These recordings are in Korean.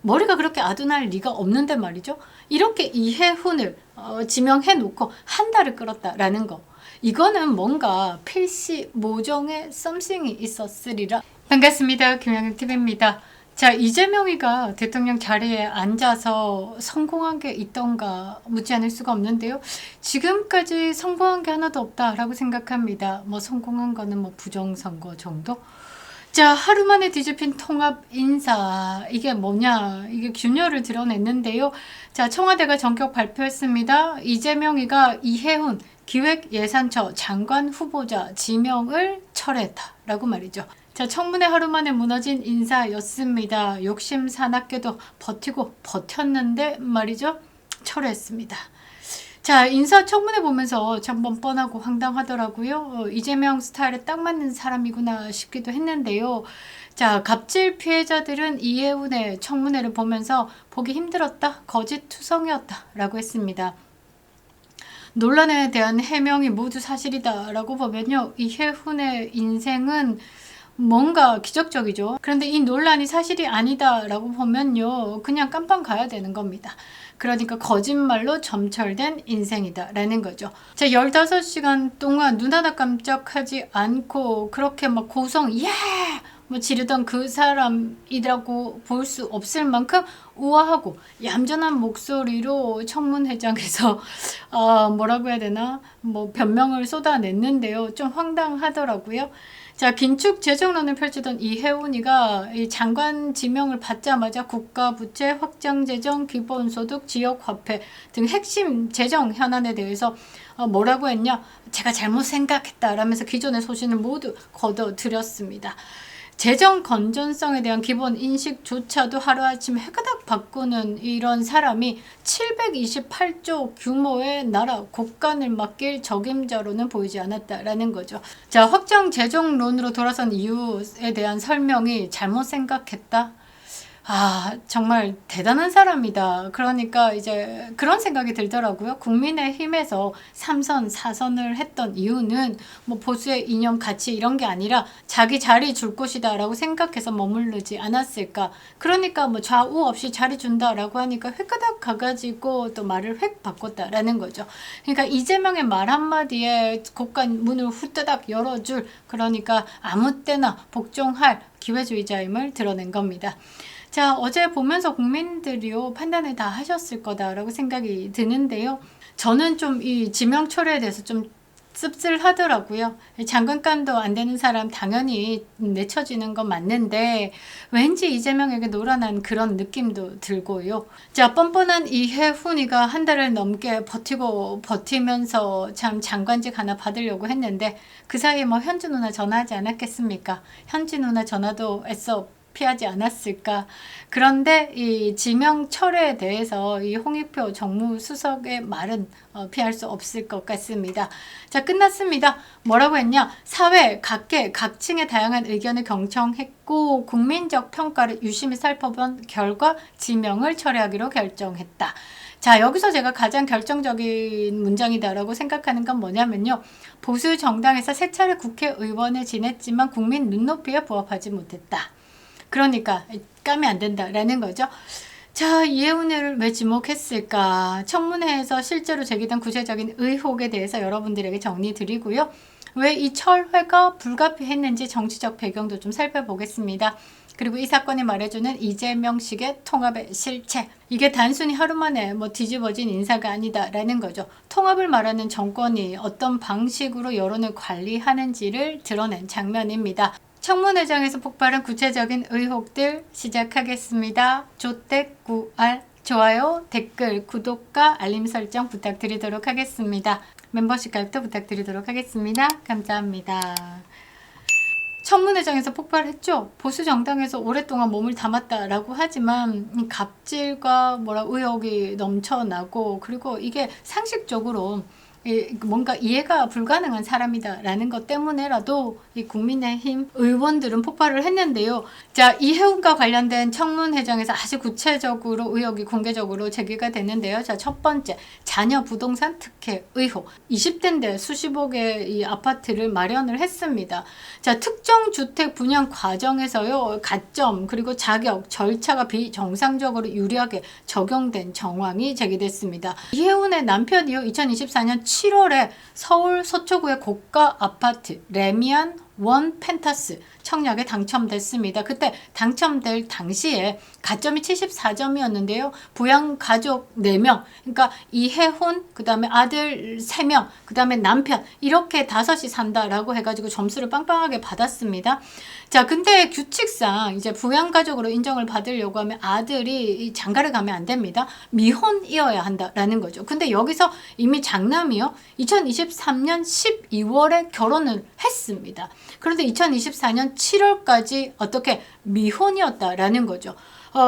머리가 그렇게 아둔할 리가 없는데 말이죠. 이렇게 이해훈을 지명해 놓고 한 달을 끌었다라는 거. 이거는 뭔가 필시 모종의 썸씽이 있었으리라. 반갑습니다. 김영익TV입니다. 자, 이재명이가 대통령 자리에 앉아서 성공한 게 있던가 묻지 않을 수가 없는데요. 지금까지 성공한 게 하나도 없다라고 생각합니다. 뭐 성공한 거는 뭐 부정선거 정도? 자, 하루 만에 뒤집힌 통합 인사. 이게 뭐냐? 이게 균열을 드러냈는데요. 자, 청와대가 전격 발표했습니다. 이재명이가 이해훈 기획예산처 장관 후보자 지명을 철회했다라고 말이죠. 자, 청문회 하루 만에 무너진 인사였습니다. 욕심 사납게도 버티고 버텼는데 말이죠. 철회했습니다. 자, 인사청문회 보면서 참 뻔뻔하고 황당하더라고요. 이재명 스타일에 딱 맞는 사람이구나 싶기도 했는데요. 자, 갑질 피해자들은 이해훈의 청문회를 보면서 보기 힘들었다, 거짓투성이었다 라고 했습니다. 논란에 대한 해명이 모두 사실이다 라고 보면요. 이해훈의 인생은 뭔가 기적적이죠. 그런데 이 논란이 사실이 아니다 라고 보면요. 그냥 깜빵 가야 되는 겁니다. 그러니까 거짓말로 점철된 인생이다 라는 거죠. 자, 15시간 동안 눈 하나 깜짝하지 않고 그렇게 막 고성 예! 뭐 지르던 그 사람이라고 볼 수 없을 만큼 우아하고 얌전한 목소리로 청문회장에서 뭐라고 해야 되나 뭐 변명을 쏟아냈는데요. 좀 황당하더라고요. 자, 긴축 재정론을 펼치던 이해훈이가 이 장관 지명을 받자마자 국가 부채 확장 재정, 기본소득, 지역화폐 등 핵심 재정 현안에 대해서 뭐라고 했냐? 제가 잘못 생각했다라면서 기존의 소신을 모두 걷어들였습니다. 재정 건전성에 대한 기본 인식조차도 하루아침에 해가닥 바꾸는 이런 사람이 728조 규모의 나라 국간을 맡길 적임자로는 보이지 않았다라는 거죠. 자, 확장 재정론으로 돌아선 이유에 대한 설명이 잘못 생각했다. 정말 대단한 사람이다. 그러니까 이제 그런 생각이 들더라고요. 국민의힘에서 3선, 4선을 했던 이유는 뭐 보수의 이념, 가치 이런 게 아니라 자기 자리 줄 곳이다 라고 생각해서 머무르지 않았을까. 그러니까 뭐 좌우 없이 자리 준다라고 하니까 획가닥 가가지고 또 말을 획 바꿨다라는 거죠. 그러니까 이재명의 말 한마디에 국간 문을 후다닥 열어줄, 그러니까 아무 때나 복종할 기회주의자임을 드러낸 겁니다. 자, 어제 보면서 국민들이요 판단을 다 하셨을 거다라고 생각이 드는데요. 저는 좀 이 지명 철회에 대해서 좀 씁쓸하더라고요. 장관감도 안 되는 사람 당연히 내쳐지는 건 맞는데 왠지 이재명에게 노란한 그런 느낌도 들고요. 자, 뻔뻔한 이해훈이가 한 달을 넘게 버티고 버티면서 참 장관직 하나 받으려고 했는데 그 사이에 뭐 현주 누나 전화하지 않았겠습니까? 현지 누나 전화도 애써 피하지 않았을까. 그런데 이 지명 철회에 대해서 이 홍익표 정무수석의 말은 피할 수 없을 것 같습니다. 자, 끝났습니다. 뭐라고 했냐? 사회 각계 각층의 다양한 의견을 경청했고 국민적 평가를 유심히 살펴본 결과 지명을 철회하기로 결정했다. 자, 여기서 제가 가장 결정적인 문장이다라고 생각하는 건 뭐냐면요. 보수 정당에서 세 차례 국회의원을 지냈지만 국민 눈높이에 부합하지 못했다. 그러니까 까면 안 된다라는 거죠. 자, 이해훈을 왜 지목했을까? 청문회에서 실제로 제기된 구체적인 의혹에 대해서 여러분들에게 정리드리고요. 왜 이 철회가 불가피했는지 정치적 배경도 좀 살펴보겠습니다. 그리고 이 사건이 말해주는 이재명식의 통합의 실체. 이게 단순히 하루 만에 뭐 뒤집어진 인사가 아니다라는 거죠. 통합을 말하는 정권이 어떤 방식으로 여론을 관리하는지를 드러낸 장면입니다. 청문회장에서 폭발한 구체적인 의혹들 시작하겠습니다. 조댓구알 좋아요, 댓글, 구독과 알림 설정 부탁드리도록 하겠습니다. 멤버십 가입도 부탁드리도록 하겠습니다. 감사합니다. 청문회장에서 폭발했죠. 보수 정당에서 오랫동안 몸을 담았다라고 하지만 갑질과 의혹이 넘쳐나고 그리고 이게 상식적으로 뭔가 이해가 불가능한 사람이다라는 것 때문에라도 이 국민의힘 의원들은 폭발을 했는데요. 자, 이해훈과 관련된 청문회장에서 아주 구체적으로 의혹이 공개적으로 제기가 됐는데요. 자, 첫 번째, 자녀 부동산 특혜 의혹. 20대인데 수십억의 이 아파트를 마련을 했습니다. 자, 특정 주택 분양 과정에서요, 가점 그리고 자격 절차가 비정상적으로 유리하게 적용된 정황이 제기됐습니다. 이해훈의 남편이요, 2024년 7월에 서울 서초구의 고가 아파트 레미안 원 펜타스 청약에 당첨됐습니다. 그때 당첨될 당시에 가점이 74점이었는데요. 부양 가족 4명, 그러니까 이해훈, 그 다음에 아들 3명, 그 다음에 남편, 이렇게 5이 산다라고 해가지고 점수를 빵빵하게 받았습니다. 자, 근데 규칙상 이제 부양 가족으로 인정을 받으려고 하면 아들이 장가를 가면 안 됩니다. 미혼이어야 한다라는 거죠. 근데 여기서 이미 장남이요, 2023년 12월에 결혼을 했습니다. 그런데 2024년 7월까지 어떻게 미혼이었다라는 거죠.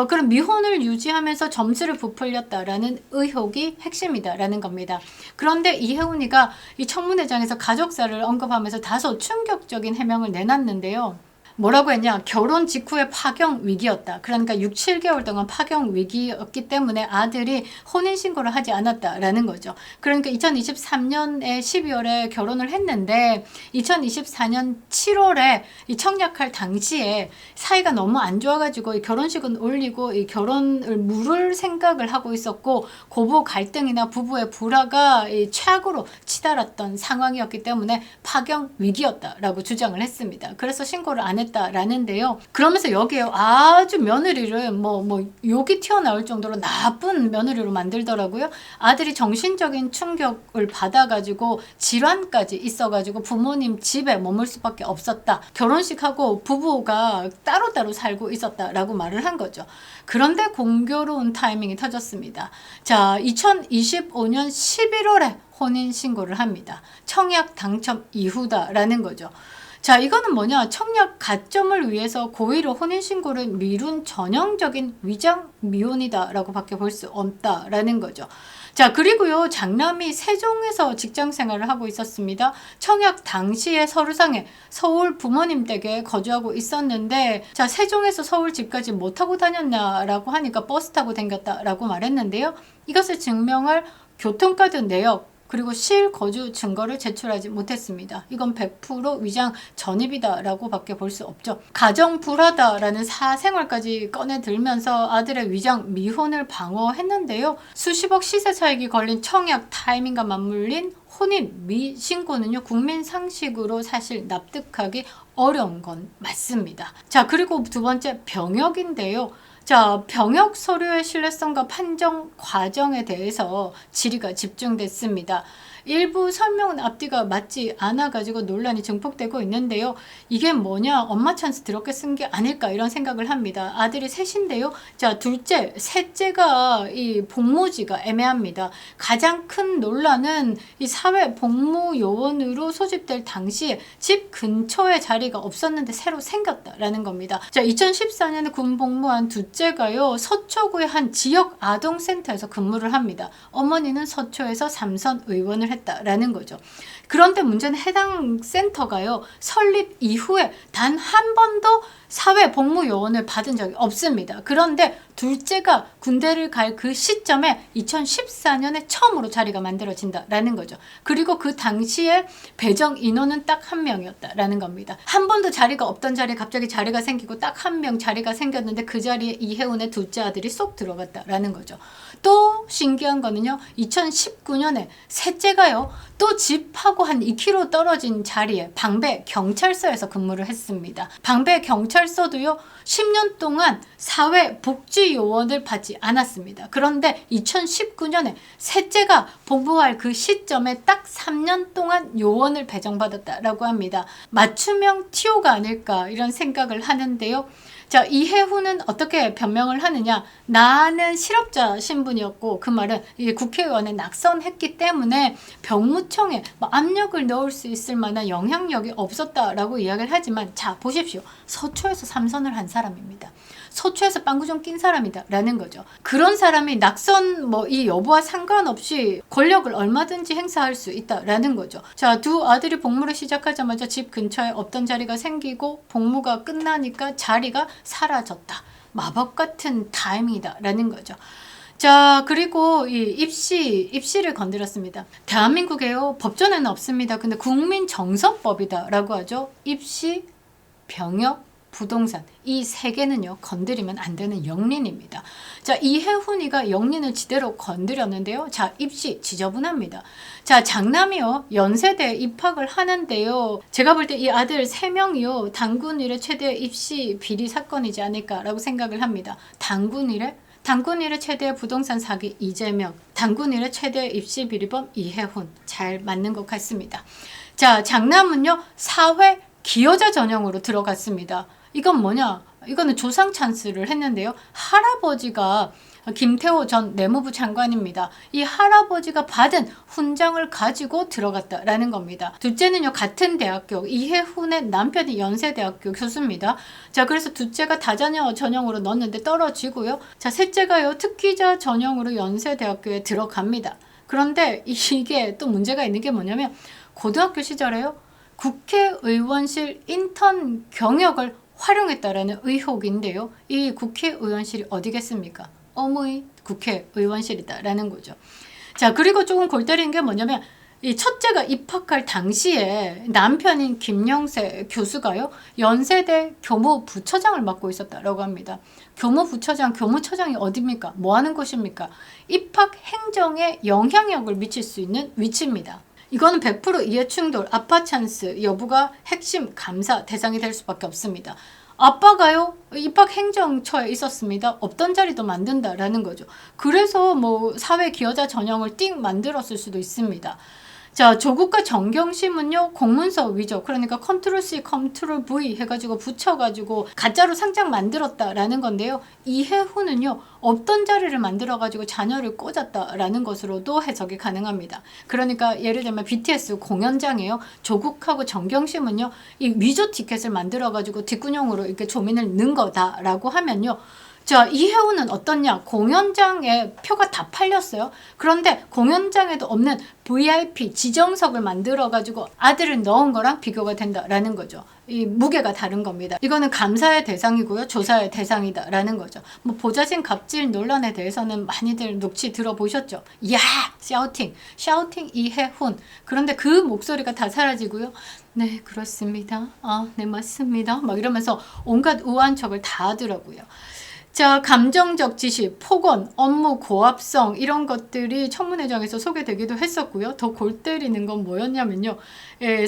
그럼 미혼을 유지하면서 점수를 부풀렸다라는 의혹이 핵심이다라는 겁니다. 그런데 이해훈이가 이 청문회장에서 가족사를 언급하면서 다소 충격적인 해명을 내놨는데요. 뭐라고 했냐? 결혼 직후에 파경 위기였다. 그러니까 6, 7개월 동안 파경 위기였기 때문에 아들이 혼인신고를 하지 않았다라는 거죠. 그러니까 2023년에 12월에 결혼을 했는데 2024년 7월에 이 청약할 당시에 사이가 너무 안 좋아가지고 이 결혼식은 올리고 이 결혼을 미룰 생각을 하고 있었고, 고부 갈등이나 부부의 불화가 이 최악으로 치달았던 상황이었기 때문에 파경 위기였다라고 주장을 했습니다. 그래서 신고를 안 했다라는데요. 그러면서 여기에 아주 며느리를 욕이 튀어나올 정도로 나쁜 며느리로 만들더라고요. 아들이 정신적인 충격을 받아가지고 질환까지 있어가지고 부모님 집에 머물 수밖에 없었다. 결혼식하고 부부가 따로따로 살고 있었다라고 말을 한 거죠. 그런데 공교로운 타이밍이 터졌습니다. 자, 2025년 11월에 혼인신고를 합니다. 청약 당첨 이후다라는 거죠. 자, 이거는 뭐냐? 청약 가점을 위해서 고의로 혼인신고를 미룬 전형적인 위장 미혼이다라고 밖에 볼 수 없다라는 거죠. 자, 그리고요, 장남이 세종에서 직장 생활을 하고 있었습니다. 청약 당시에 서류상에 서울 부모님 댁에 거주하고 있었는데, 자, 세종에서 서울 집까지 뭐 타고 다녔냐라고 하니까 버스 타고 다녔다라고 말했는데요. 이것을 증명할 교통카드 내역 그리고 실거주 증거를 제출하지 못했습니다. 이건 100% 위장 전입이다라고 밖에 볼 수 없죠. 가정 불화다라는 사생활까지 꺼내들면서 아들의 위장 미혼을 방어했는데요. 수십억 시세 차익이 걸린 청약 타이밍과 맞물린 혼인 미신고는요, 국민 상식으로 사실 납득하기 어려운 건 맞습니다. 자, 그리고 두 번째, 병역인데요. 자, 병역 서류의 신뢰성과 판정 과정에 대해서 질의가 집중됐습니다. 일부 설명은 앞뒤가 맞지 않아가지고 논란이 증폭되고 있는데요. 이게 뭐냐? 엄마 찬스 더럽게 쓴 게 아닐까 이런 생각을 합니다. 아들이 셋인데요. 자, 둘째, 셋째가 이 복무지가 애매합니다. 가장 큰 논란은 이 사회 복무요원으로 소집될 당시에 집 근처에 자리가 없었는데 새로 생겼다라는 겁니다. 자, 2014년에 군 복무한 둘째가요, 서초구의 한 지역 아동센터에서 근무를 합니다. 어머니는 서초에서 3선 의원을 했다라는 거죠. 그런데 문제는 해당 센터가요, 설립 이후에 단 한 번도 사회복무요원을 받은 적이 없습니다. 그런데 둘째가 군대를 갈 그 시점에 2014년에 처음으로 자리가 만들어진다라는 거죠. 그리고 그 당시에 배정 인원은 딱 1명이었다라는 겁니다. 한 번도 자리가 없던 자리에 갑자기 자리가 생기고 딱 1명 자리가 생겼는데 그 자리에 이해훈의 둘째 아들이 쏙 들어갔다라는 거죠. 또 신기한 거는요, 2019년에 셋째가요, 또 집하고 한 2km 떨어진 자리에 방배 경찰서에서 근무를 했습니다. 방배 경찰서도요, 10년 동안 사회복지요원을 받지 않았습니다. 그런데 2019년에 셋째가 복무할 그 시점에 딱 3년 동안 요원을 배정받았다라고 합니다. 맞춤형 TO가 아닐까 이런 생각을 하는데요. 자, 이해훈은 어떻게 변명을 하느냐? 나는 실업자 신분이었고, 그 말은 이게 국회의원에 낙선했기 때문에 병무청에 압력을 넣을 수 있을 만한 영향력이 없었다라고 이야기를 하지만, 자, 보십시오. 서초에 소초에서 삼선을 한 사람입니다. 소초에서 빵구 좀 낀 사람이다 라는 거죠. 그런 사람이 낙선 뭐 이 여부와 상관없이 권력을 얼마든지 행사할 수 있다라는 거죠. 자, 두 아들이 복무를 시작하자마자 집 근처에 없던 자리가 생기고 복무가 끝나니까 자리가 사라졌다. 마법 같은 타이밍이다 라는 거죠. 자, 그리고 이 입시를 건드렸습니다. 대한민국에요, 법전에는 없습니다. 근데 국민정서법이다 라고 하죠. 입시, 병역, 부동산 이 세 개는요 건드리면 안 되는 영린입니다. 자, 이해훈이가 영린을 지대로 건드렸는데요. 자, 입시 지저분합니다. 자, 장남이요 연세대에 입학을 하는데요. 제가 볼 때 이 아들 3명이요 단군 이래 최대 입시 비리 사건이지 않을까라고 생각을 합니다. 단군 이래 최대의 부동산 사기 이재명, 단군 이래 최대의 입시 비리범 이해훈. 잘 맞는 것 같습니다. 자, 장남은요 사회 기여자 전형으로 들어갔습니다. 이건 뭐냐? 이거는 조상 찬스를 했는데요. 할아버지가 김태호 전 내무부 장관입니다. 이 할아버지가 받은 훈장을 가지고 들어갔다라는 겁니다. 둘째는요 같은 대학교 이해훈의 남편이 연세대학교 교수입니다. 자, 그래서 둘째가 다자녀 전형으로 넣었는데 떨어지고요. 자, 셋째가요 특기자 전형으로 연세대학교에 들어갑니다. 그런데 이게 또 문제가 있는 게 뭐냐면 고등학교 시절에요 국회의원실 인턴 경력을 활용했다라는 의혹인데요. 이 국회의원실이 어디겠습니까? 어머의 국회의원실이다라는 거죠. 자, 그리고 조금 골 때리는 게 뭐냐면 이 첫째가 입학할 당시에 남편인 김영세 교수가요 연세대 교무부처장을 맡고 있었다라고 합니다. 교무처장이 어디입니까? 뭐 하는 곳입니까? 입학 행정에 영향력을 미칠 수 있는 위치입니다. 이거는 100% 이해충돌, 아빠 찬스 여부가 핵심 감사 대상이 될 수밖에 없습니다. 아빠가요 입학 행정처에 있었습니다. 없던 자리도 만든다라는 거죠. 그래서 뭐 사회 기여자 전형을 띵 만들었을 수도 있습니다. 자, 조국과 정경심은요 공문서 위조, 그러니까 컨트롤 C 컨트롤 V 해가지고 붙여가지고 가짜로 상장 만들었다라는 건데요. 이해훈은요 없던 자리를 만들어가지고 자녀를 꽂았다라는 것으로도 해석이 가능합니다. 그러니까 예를 들면 BTS 공연장에요 조국하고 정경심은요 이 위조 티켓을 만들어가지고 뒷구녕으로 이렇게 조민을 넣은 거다라고 하면요. 자, 이해훈은 어떻냐? 공연장에 표가 다 팔렸어요. 그런데 공연장에도 없는 VIP 지정석을 만들어가지고 아들을 넣은 거랑 비교가 된다라는 거죠. 이 무게가 다른 겁니다. 이거는 감사의 대상이고요. 조사의 대상이다라는 거죠. 뭐 보좌진 갑질 논란에 대해서는 많이들 녹취 들어보셨죠? 야! 샤우팅 이해훈. 그런데 그 목소리가 다 사라지고요. 네, 그렇습니다. 네, 맞습니다. 막 이러면서 온갖 우아한 척을 다 하더라고요. 자, 감정적 지시, 폭언, 업무 고압성 이런 것들이 청문회장에서 소개되기도 했었고요. 더 골 때리는 건 뭐였냐면요.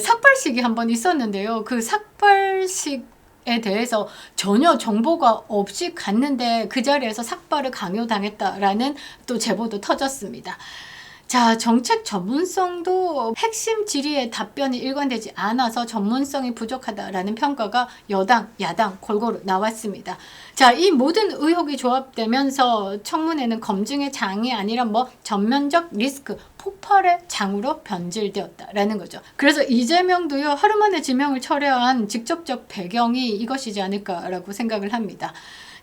삭발식이 한번 있었는데요. 그 삭발식에 대해서 전혀 정보가 없이 갔는데 그 자리에서 삭발을 강요당했다라는 또 제보도 터졌습니다. 자, 정책 전문성도 핵심 질의의 답변이 일관되지 않아서 전문성이 부족하다라는 평가가 여당, 야당 골고루 나왔습니다. 자, 이 모든 의혹이 조합되면서 청문회는 검증의 장이 아니라 뭐 전면적 리스크, 폭발의 장으로 변질되었다라는 거죠. 그래서 이재명도요 하루 만에 지명을 철회한 직접적 배경이 이것이지 않을까라고 생각을 합니다.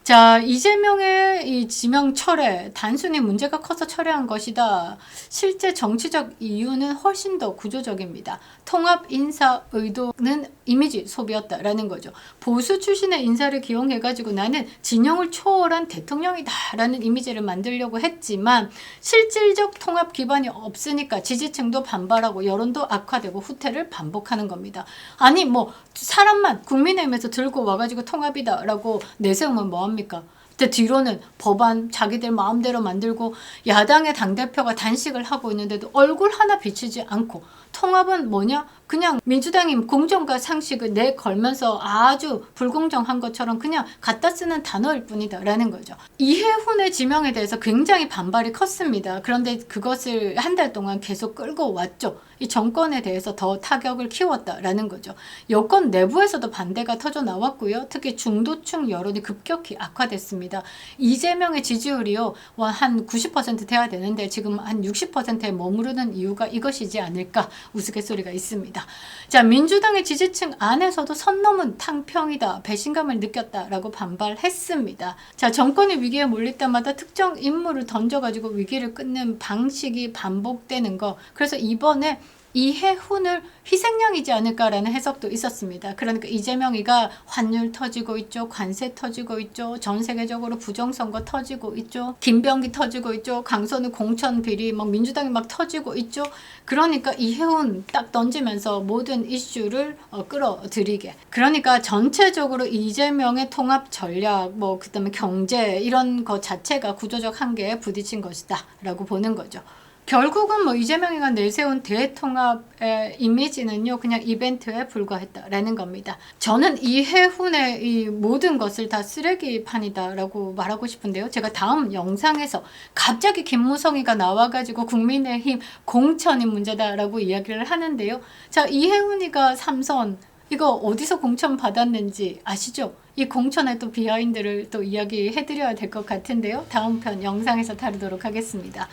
자, 이재명의 이 지명 철회, 단순히 문제가 커서 철회한 것이다. 실제 정치적 이유는 훨씬 더 구조적입니다. 통합 인사 의도는 이미지 소비였다라는 거죠. 보수 출신의 인사를 기용해가지고 나는 진영을 초월한 대통령이다라는 이미지를 만들려고 했지만 실질적 통합 기반이 없으니까 지지층도 반발하고 여론도 악화되고 후퇴를 반복하는 겁니다. 아니 뭐 사람만 국민의힘에서 들고 와가지고 통합이다라고 내세우면 뭐합니까? 근데 뒤로는 법안 자기들 마음대로 만들고 야당의 당대표가 단식을 하고 있는데도 얼굴 하나 비치지 않고 통합은 뭐냐? 그냥 민주당이 공정과 상식을 내걸면서 아주 불공정한 것처럼 그냥 갖다 쓰는 단어일 뿐이다라는 거죠. 이해훈의 지명에 대해서 굉장히 반발이 컸습니다. 그런데 그것을 한 달 동안 계속 끌고 왔죠. 이 정권에 대해서 더 타격을 키웠다라는 거죠. 여권 내부에서도 반대가 터져 나왔고요. 특히 중도층 여론이 급격히 악화됐습니다. 이재명의 지지율이요 한 90% 돼야 되는데 지금 한 60%에 머무르는 이유가 이것이지 않을까 우스갯소리가 있습니다. 겁니다. 자, 민주당의 지지층 안에서도 선 넘은 탕평이다, 배신감을 느꼈다라고 반발했습니다. 자, 정권이 위기에 몰릴 때마다 특정 인물을 던져가지고 위기를 끊는 방식이 반복되는 거. 그래서 이번에 이해훈을 희생양이지 않을까라는 해석도 있었습니다. 그러니까 이재명이가 환율 터지고 있죠. 관세 터지고 있죠. 전 세계적으로 부정선거 터지고 있죠. 김병기 터지고 있죠. 강선우 공천 비리 막 민주당이 막 터지고 있죠. 그러니까 이해훈 딱 던지면서 모든 이슈를 끌어들이게. 그러니까 전체적으로 이재명의 통합 전략, 뭐 그다음에 경제 이런 것 자체가 구조적 한계에 부딪힌 것이다 라고 보는 거죠. 결국은 뭐 이재명이가 내세운 대통합의 이미지는요, 그냥 이벤트에 불과했다라는 겁니다. 저는 이해훈의 이 모든 것을 다 쓰레기판이다라고 말하고 싶은데요. 제가 다음 영상에서 갑자기 김무성이가 나와가지고 국민의힘 공천이 문제다라고 이야기를 하는데요. 자, 이해훈이가 삼선 이거 어디서 공천 받았는지 아시죠? 이 공천의 또 비하인드를 또 이야기해드려야 될 것 같은데요. 다음 편 영상에서 다루도록 하겠습니다.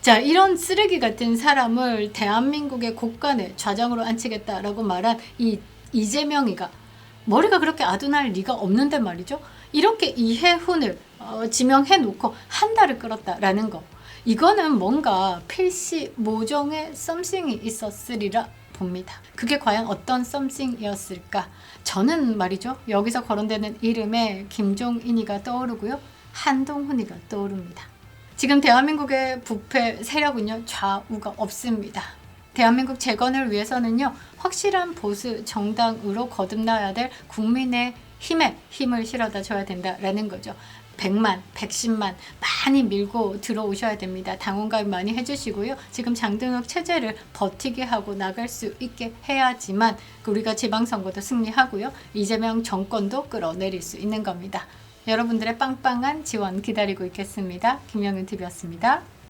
자, 이런 쓰레기 같은 사람을 대한민국의 곳간에 좌장으로 앉히겠다라고 말한 이 이재명이가 머리가 그렇게 아둔할 리가 없는데 말이죠. 이렇게 이해훈을 지명해 놓고 한 달을 끌었다라는 거. 이거는 뭔가 필시 모종의 썸씽이 있었으리라 봅니다. 그게 과연 어떤 썸씽이었을까? 저는 말이죠. 여기서 거론되는 이름에 김종인이가 떠오르고요. 한동훈이가 떠오릅니다. 지금 대한민국의 부패 세력은요, 좌우가 없습니다. 대한민국 재건을 위해서는요, 확실한 보수 정당으로 거듭나야 될 국민의 힘을 실어다 줘야 된다라는 거죠. 100만, 110만 많이 밀고 들어오셔야 됩니다. 당원가입 많이 해주시고요. 지금 장등록 체제를 버티게 하고 나갈 수 있게 해야지만 우리가 지방선거도 승리하고요. 이재명 정권도 끌어내릴 수 있는 겁니다. 여러분들의 빵빵한 지원 기다리고 있겠습니다. 김영은TV였습니다.